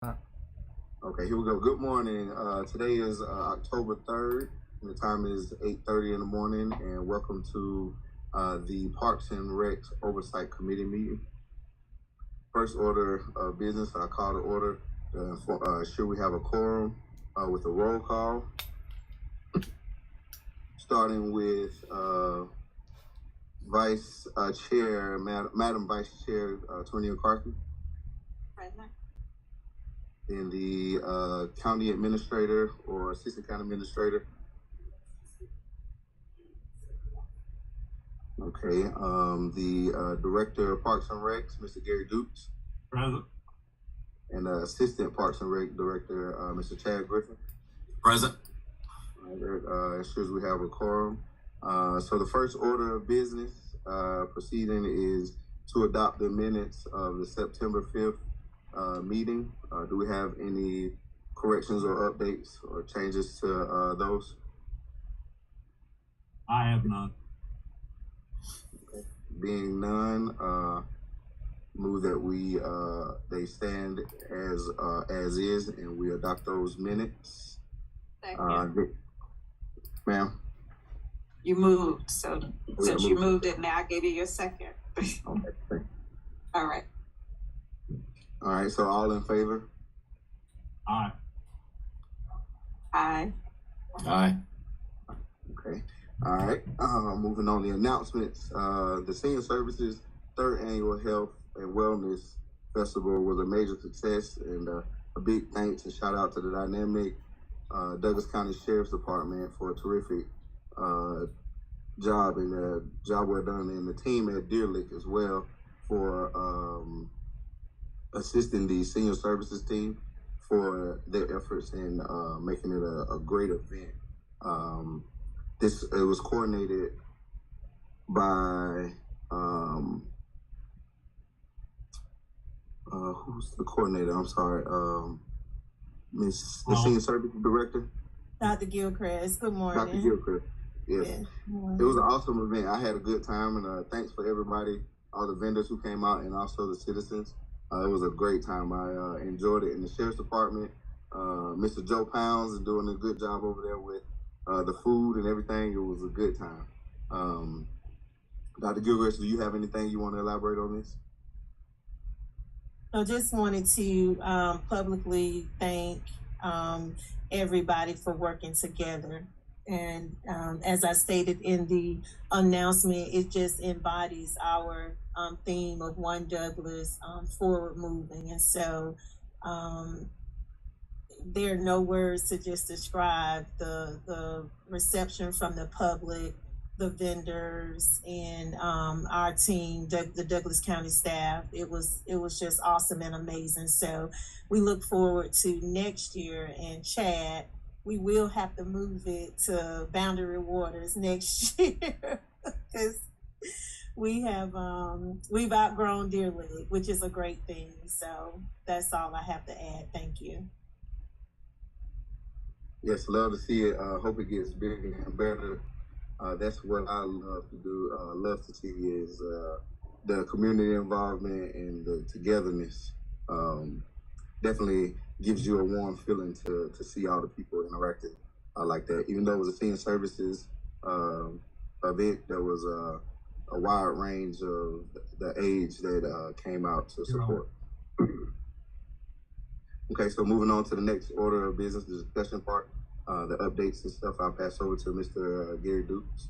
Okay, here we go. Good morning. Today is October 3rd, and the time is 8:30 in the morning, and welcome to the Parks and Recs Oversight Committee meeting. First order of business, I call to order. Sure we have a quorum with a roll call, starting with Vice Chair, Madam Vice Chair, Tonya Carthy. Present. And the county administrator or assistant county administrator. Okay, the director of Parks and Recs, Mr. Gary Dukes. Present. And assistant Parks and Rec director, Mr. Chad Griffin. Present. Ensures we have a quorum. So the first order of business proceeding is to adopt the minutes of the September 5th meeting. Do we have any corrections or updates or changes to those? I have none. Okay. Being none, move that we they stand as is, and we adopt those minutes. Ma'am. You moved, so since you moved it, now I gave you your second. Okay. All right. All right. So all in favor? Aye. Aye. Aye. Okay. All right. Moving on the announcements. The Senior Services third annual Health and Wellness Festival was a major success, and a big thanks and shout out to the dynamic Douglas County Sheriff's Department for a terrific job, and job well done, and the team at Deer Lick as well for assisting the Senior Services team for their efforts in making it a great event. It was coordinated by who's the coordinator? I'm sorry, the Senior Services Director, Dr. Gilchrist. Good morning. Dr. Gilchrist. Yes, Yeah. It was an awesome event. I had a good time, and thanks for everybody, all the vendors who came out, and also the citizens. It was a great time. I enjoyed it. In the Sheriff's Department, Mr. Joe Pounds is doing a good job over there with the food and everything. It was a good time. Dr. Gilchrist, do you have anything you want to elaborate on this? I just wanted to publicly thank everybody for working together. And as I stated in the announcement, it just embodies our theme of One Douglas, forward moving. And so there are no words to just describe the reception from the public, the vendors, and our team, the Douglas County staff. It was just awesome and amazing. So we look forward to next year. And Chad, we will have to move it to Boundary Waters next year because we've outgrown Deer Lick, which is a great thing. So that's all I have to add. Thank you. Yes, love to see it. Hope it gets bigger and better. That's what I love to do. Love to see is the community involvement and the togetherness. Definitely gives you a warm feeling to see all the people interacting like that. Even though it was a Senior Services event, there was a wide range of the age that came out to support. Okay, so moving on to the next order of business, the discussion part, the updates and stuff. I'll pass over to Mr. Gary Dukes.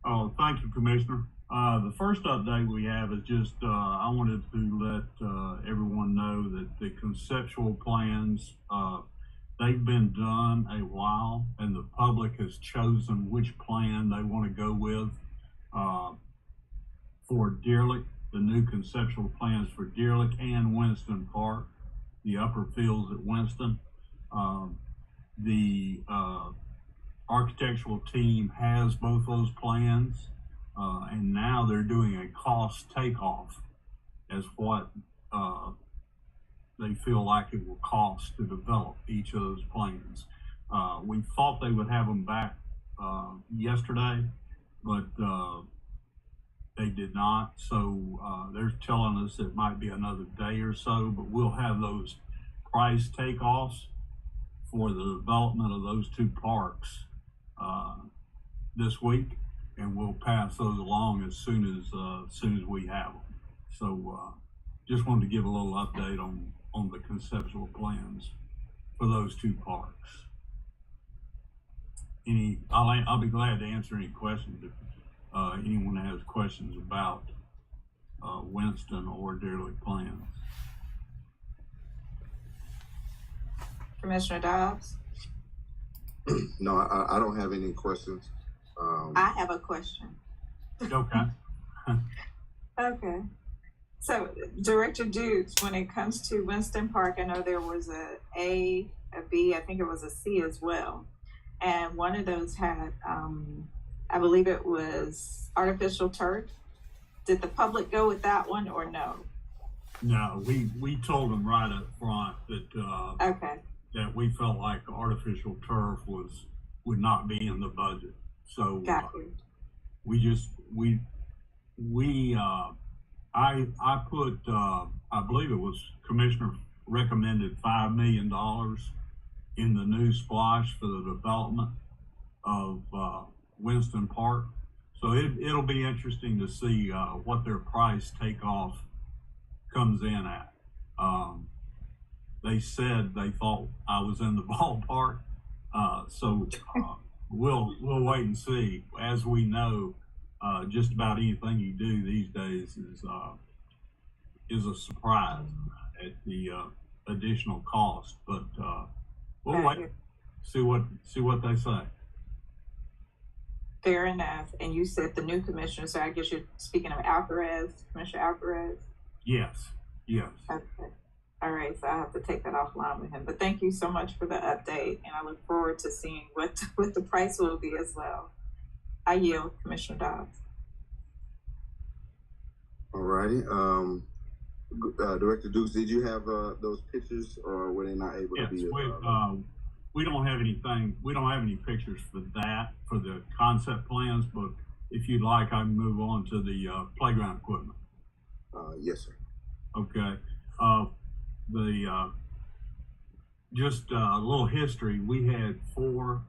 Oh, thank you, Commissioner. The first update we have is just I wanted to let everyone know that the conceptual plans, they've been done a while, and the public has chosen which plan they want to go with for Deer Lick. The new conceptual plans for Deer Lick and Winston Park, the upper fields at Winston. The architectural team has both those plans, and now they're doing a cost takeoff as what they feel like it will cost to develop each of those plans. We thought they would have them back yesterday, but they did not. So they're telling us it might be another day or so, but we'll have those price takeoffs for the development of those two parks this week, and we'll pass those along as soon as we have them. So just wanted to give a little update on the conceptual plans for those two parks. I'll be glad to answer any questions if anyone has questions about Winston or Deerlick plans. Commissioner Dobbs? No, I don't have any questions. I have a question. Okay. Okay. So, Director Dukes, when it comes to Winston Park, I know there was a B, I think it was a C as well. And one of those had, I believe it was artificial turf. Did the public go with that one or no? No, we told them right up front that Okay. that we felt like artificial turf would not be in the budget. So Got you. I put I believe it was Commissioner recommended $5 million in the new splash for the development of Winston Park. So it'll be interesting to see what their price takeoff comes in at. They said they thought I was in the ballpark, so we'll wait and see. As we know, just about anything you do these days is a surprise at the additional cost. But we'll wait, see what they say. Fair enough. And you said the new commissioner, so I guess you're speaking of Alvarez, Commissioner Alvarez? Yes. Okay. All right, so I have to take that offline with him. But thank you so much for the update, and I look forward to seeing what the price will be as well. I yield, Commissioner Dobbs. All righty. Director Dukes, did you have those pictures, or were they not able to be? We don't have anything. We don't have any pictures for the concept plans. But if you'd like, I can move on to the playground equipment. Yes, sir. Okay. Just a little history. We had 4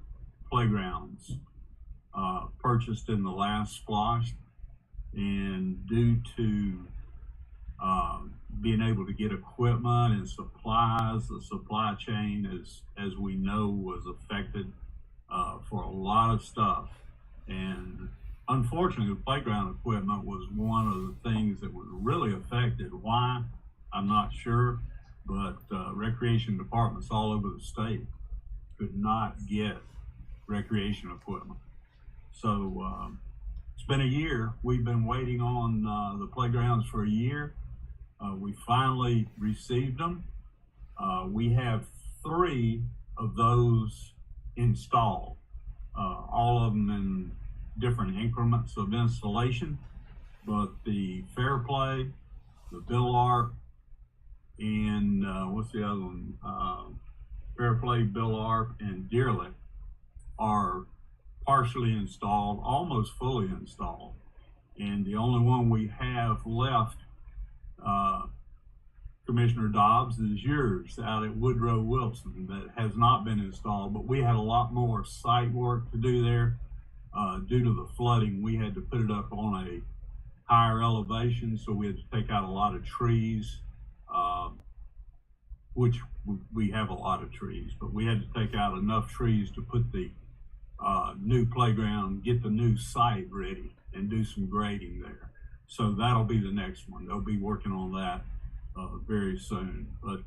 playgrounds purchased in the last splosh, and due to being able to get equipment and supplies, the supply chain, as we know, was affected for a lot of stuff. And unfortunately, the playground equipment was one of the things that was really affected. Why? I'm not sure, but recreation departments all over the state could not get recreation equipment. So it's been a year. We've been waiting on the playgrounds for a year. We finally received them. We have 3 of those installed, all of them in different increments of installation, but the Fair Play, the Bill Arp, and what's the other one? Fair Play, Bill Arp, and Deerlick are partially installed, almost fully installed. And the only one we have left, Commissioner Dobbs, is yours out at Woodrow Wilson, that has not been installed. But we had a lot more site work to do there. Due to the flooding, we had to put it up on a higher elevation, so we had to take out a lot of trees, which we have a lot of trees, but we had to take out enough trees to put the new playground, get the new site ready, and do some grading there. So that'll be the next one. They'll be working on that very soon. But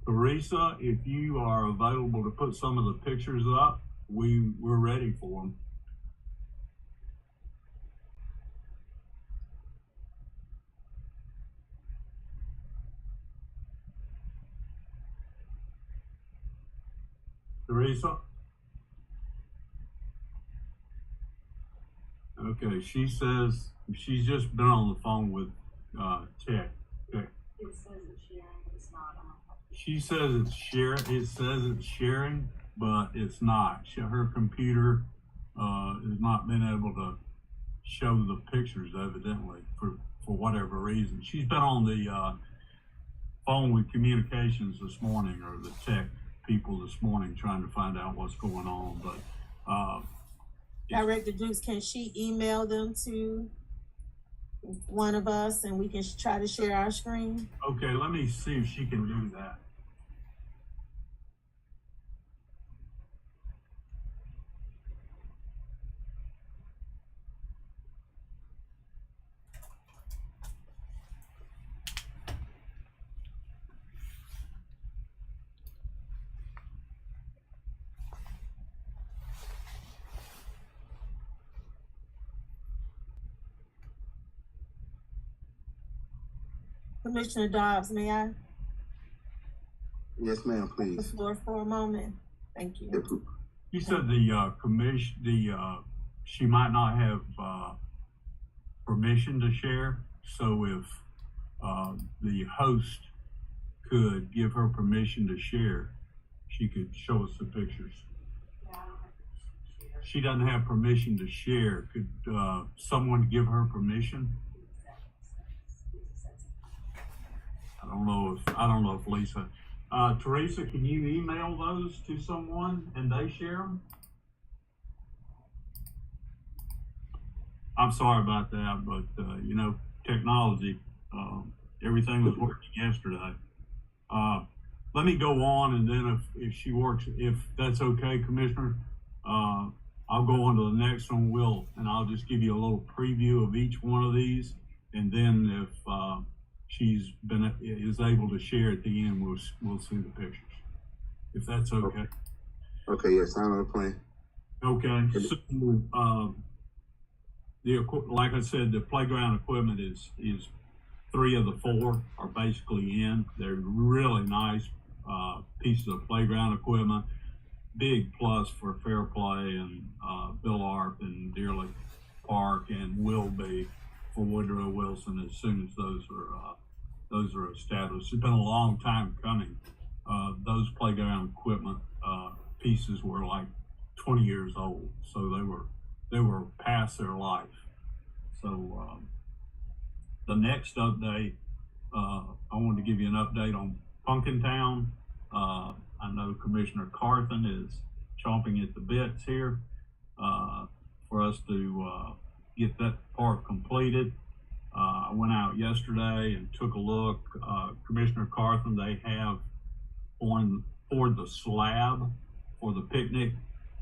Teresa, if you are available to put some of the pictures up, we're ready for them. Teresa? Okay, she says she's just been on the phone with Tech. Okay. It says it's sharing, but it's not. She says it's sharing. It says it's sharing, but it's not. Her computer has not been able show the pictures, evidently, for whatever reason. She's been on the phone with communications this morning, or the tech people this morning, trying to find out what's going on. But Director Dukes, can she email them to one of us and we can try to share our screen? okay, let me see if she can do that. Commissioner Dobbs, may I Yes, ma'am, have the please. floor for a moment? Thank you. Yep. You said the commission, she might not have permission to share. So if the host could give her permission to share, she could show us the pictures. She doesn't have permission to share. Could someone give her permission? I don't know if Lisa. Teresa, can you email those to someone and they share them? I'm sorry about that, but you know, technology, everything was working yesterday. Let me go on, and then if she works, if that's okay, Commissioner, I'll go on to the next one. And I'll just give you a little preview of each one of these, and then if is able to share at the end, we'll see the pictures, if that's okay. Okay, yes, I'm on the plan. Okay, so like I said, the playground equipment is 3 of the 4 are basically in. They're really nice pieces of playground equipment. Big plus for Fair Play and Bill Arp and Dearly Park, and will be for Woodrow Wilson as soon as those are established. It's been a long time coming. Those playground equipment pieces were like 20 years old, so they were past their life. So the next update, I wanted to give you an update on Punkintown. I know Commissioner Carthen is chomping at the bits here for us to get that part completed. I went out yesterday and took a look. Commissioner Carthen, they have poured the slab for the picnic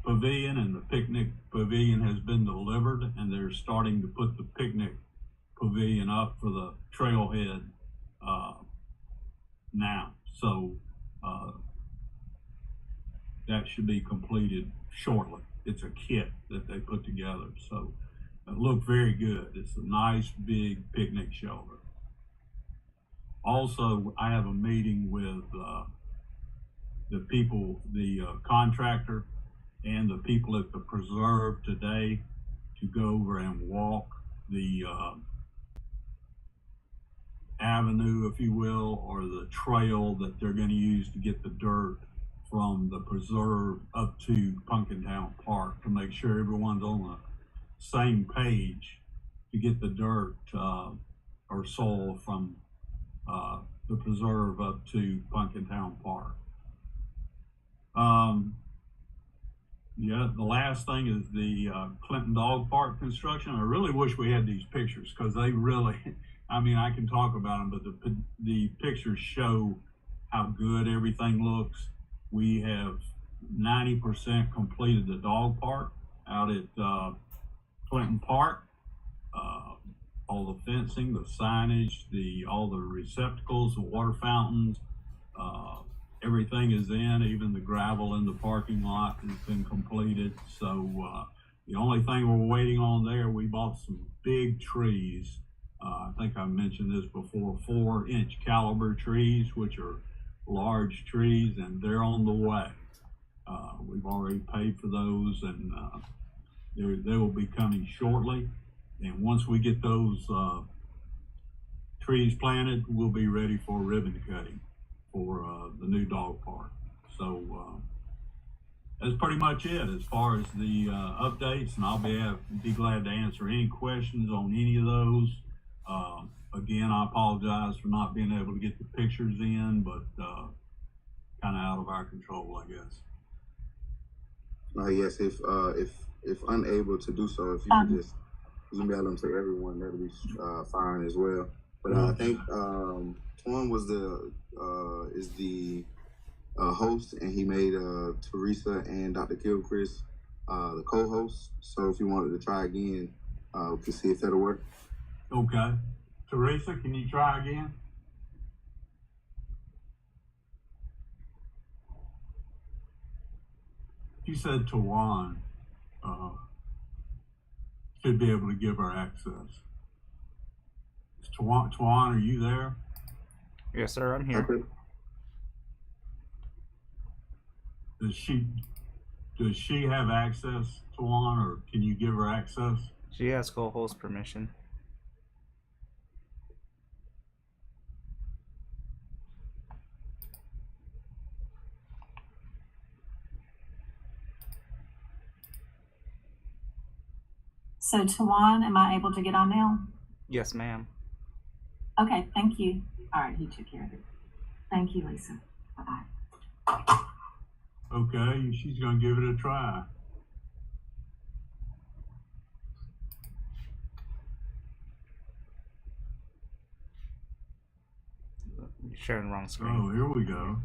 pavilion, and the picnic pavilion has been delivered, and they're starting to put the picnic pavilion up for the trailhead now. So that should be completed shortly. It's a kit that they put together, so it looked very good. It's a nice big picnic shelter. Also, I have a meeting with the people, the contractor and the people at the preserve today to go over and walk the avenue, if you will, or the trail that they're going to use to get the dirt from the preserve up to Punkintown Park, to make sure everyone's on the same page to get the dirt or soil from the preserve up to Punkintown Park. Yeah, the last thing is the Clinton Dog Park construction. I really wish we had these pictures, because they really, I mean, I can talk about them, but the pictures show how good everything looks. We have 90% completed the dog park out at Clinton Park. All the fencing, the signage, all the receptacles, the water fountains, everything is in. Even the gravel in the parking lot has been completed. So the only thing we're waiting on there, we bought some big trees. I think I mentioned this before, 4-inch caliber trees, which are large trees, and they're on the way. We've already paid for those, and they will be coming shortly. And once we get those trees planted, we'll be ready for ribbon cutting for the new dog park. So that's pretty much it as far as the updates, and I'll be glad to answer any questions on any of those. Again, I apologize for not being able to get the pictures in, but kind of out of our control, I guess. Yes, if unable to do so, if you could just email them to everyone, that'll be fine as well. But I think Twan was is the host, and he made Teresa and Dr. Gilchrist the co-host. So if you wanted to try again, we can see if that'll work. Okay. Teresa, can you try again? You said Tawan should be able to give her access. Tawan, are you there? Yes, sir, I'm here. Okay. Does she have access, Tawan, or can you give her access? She has co-host permission. So Tawan, am I able to get on now? Yes, ma'am. Okay, thank you. All right, he took care of it. Thank you, Lisa. Bye-bye. Okay, she's gonna give it a try. You're sharing the wrong screen. Oh, here we go.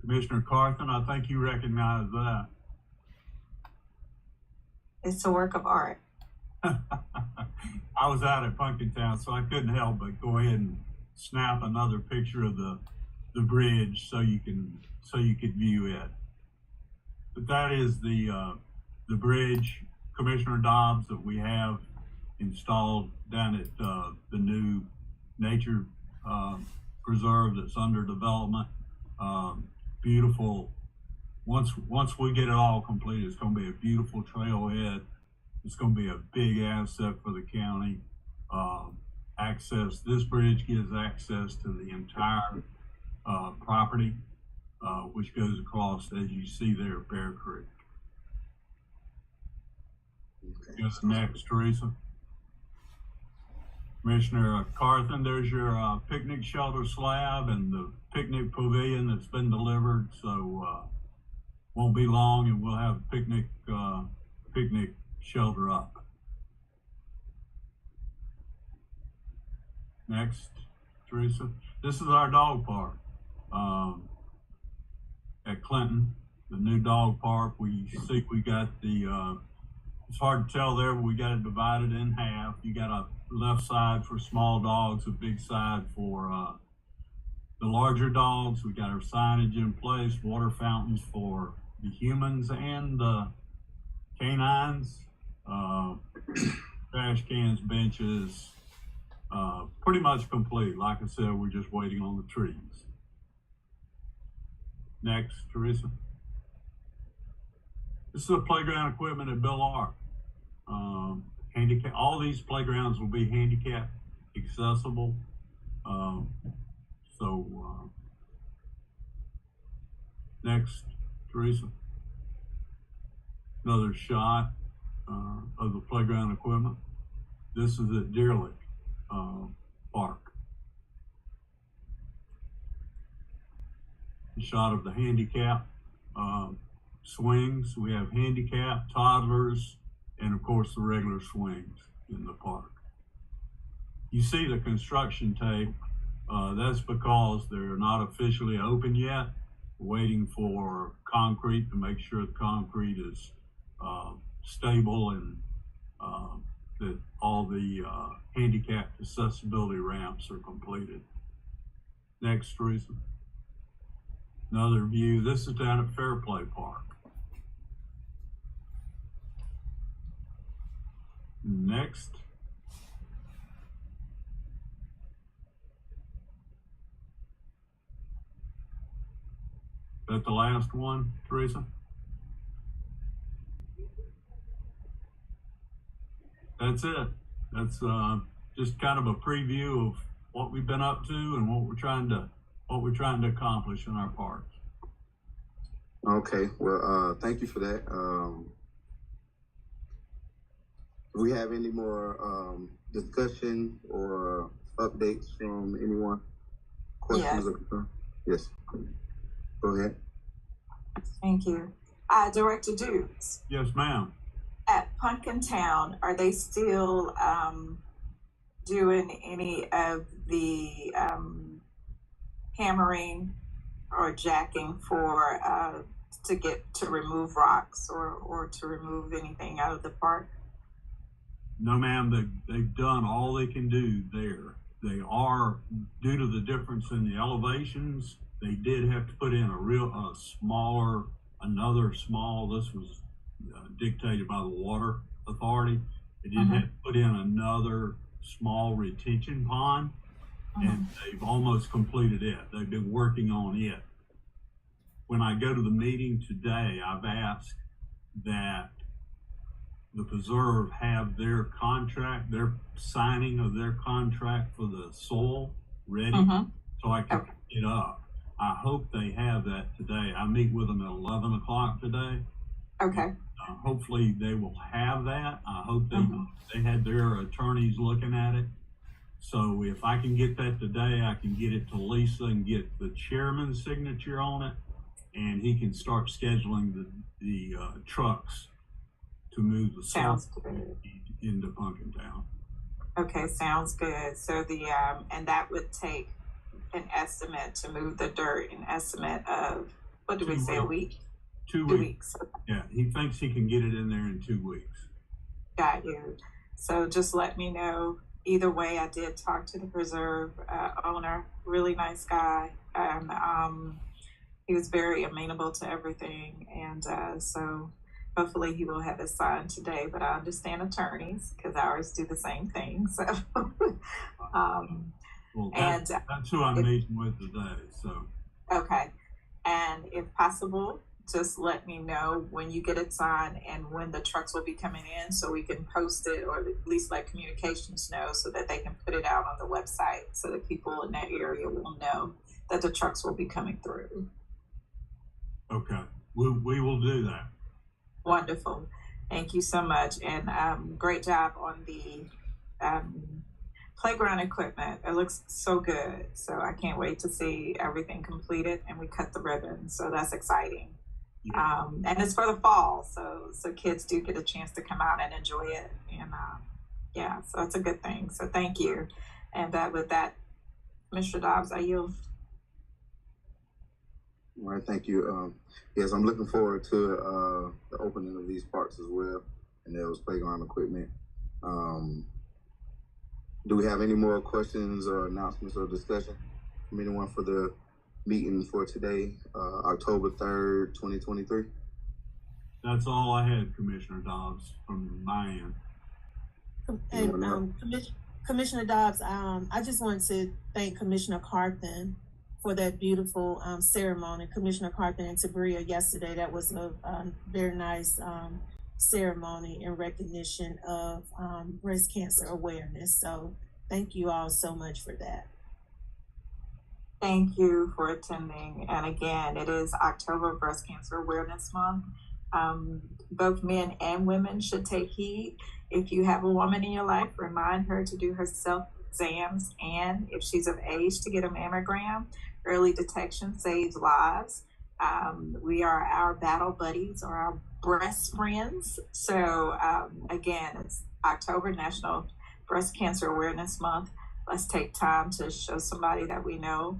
Commissioner Carthen, I think you recognize that. It's a work of art. I was out at Punkintown, so I couldn't help but go ahead and snap another picture of the bridge so you could view it. But that is the bridge, Commissioner Dobbs, that we have installed down at the new nature preserve that's under development. Beautiful. Once we get it all completed, it's going to be a beautiful trailhead. It's going to be a big asset for the county. This bridge gives access to the entire property, which goes across, as you see there, Bear Creek. Okay. Just next, Teresa. Commissioner Carthen, there's your picnic shelter slab and the picnic pavilion that's been delivered. So won't be long, and we'll have picnic shelter up. Next, Teresa. This is our dog park at Clinton, the new dog park. We see we got the. It's hard to tell there, but we got it divided in half. You got a left side for small dogs, a big side for the larger dogs. We got our signage in place, water fountains for the humans and the canines, trash cans, benches, pretty much complete. Like I said, we're just waiting on the trees. Next, Teresa. This is the playground equipment at Bill Ark. All these playgrounds will be handicap accessible. Next, Teresa. Another shot of the playground equipment. This is at Deer Lick Park. A shot of the handicap swings. We have handicap, toddlers, and of course the regular swings in the park. You see the construction tape. That's because they're not officially open yet. We're waiting for concrete to make sure the concrete is stable and that all the handicap accessibility ramps are completed. Next, Teresa. Another view. This is down at Fairplay Park. Next. Is that the last one, Teresa? That's it. That's just kind of a preview of what we've been up to and what we're trying to accomplish in our parks. Okay, well, thank you for that. Do we have any more discussion or updates from anyone? Questions Yes. or concerns? Yes. Go ahead. Thank you. Director Dukes, Yes, ma'am. at Pumpkin Town, are they still doing any of the hammering or jacking for to remove rocks or to remove anything out of the park? No, ma'am. They've done all they can do there. They are, due to the difference in the elevations, they did have to put in another small, this was dictated by the water authority. They did have to put in another small retention pond, and they've almost completed it. They've been working on it. When I go to the meeting today, I've asked that the preserve have their signing of their contract for the soil ready, so I can pick it up. I hope they have that today. I meet with them at 11 o'clock today. Okay. Hopefully they will have that. I hope they had their attorneys looking at it. So if I can get that today, I can get it to Lisa and get the chairman's signature on it, and he can start scheduling the trucks to move the Sounds salt good. into Pumpkin Town. Okay, sounds good. So and that would take an estimate to move the dirt, an estimate of, what did we say, a week? 2 weeks. Yeah, he thinks he can get it in there in 2 weeks. Got you. So just let me know. Either way, I did talk to the preserve owner, really nice guy, and he was very amenable to everything, and so hopefully he will have it signed today. But I understand attorneys because ours do the same thing. So, Well, that's who I'm meeting with today. So, okay, and if possible, just let me know when you get it signed and when the trucks will be coming in, so we can post it, or at least let communications know, so that they can put it out on the website, so that people in that area will know that the trucks will be coming through. Okay, we will do that. Wonderful. Thank you so much. And great job on the playground equipment. It looks so good. So I can't wait to see everything completed and we cut the ribbon. So that's exciting. Yeah. And it's for the fall. So kids do get a chance to come out and enjoy it. And yeah, so it's a good thing. So thank you. And with that, Mr. Dobbs, I yield. All right, thank you. Yes, I'm looking forward to the opening of these parks as well, and those playground equipment. Do we have any more questions or announcements or discussion from anyone for the meeting for today, October 3rd, 2023? That's all I had, Commissioner Dobbs, from my end. And Commissioner Dobbs, I just wanted to thank Commissioner Carthen for that beautiful ceremony. Commissioner Carthen and Tabria yesterday, that was a very nice ceremony in recognition of breast cancer awareness. So thank you all so much for that. Thank you for attending. And again, it is October Breast Cancer Awareness Month. Both men and women should take heed. If you have a woman in your life, remind her to do her self-exams, and if she's of age, to get a mammogram. Early detection saves lives. We are our battle buddies, or our breast friends. So again, it's October, National Breast Cancer Awareness Month. Let's take time to show somebody that we know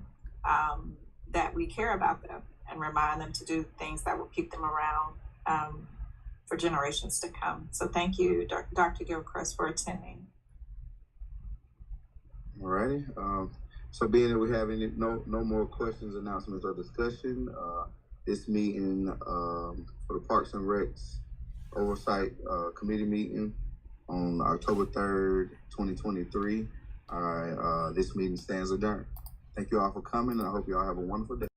that we care about them, and remind them to do things that will keep them around for generations to come. So thank you, Dr. Gilchrist, for attending. All righty. So being that we have no more questions, announcements, or discussion, this meeting for the Parks and Recs Oversight Committee meeting on October 3rd, 2023. This meeting stands adjourned. Thank you all for coming, and I hope you all have a wonderful day.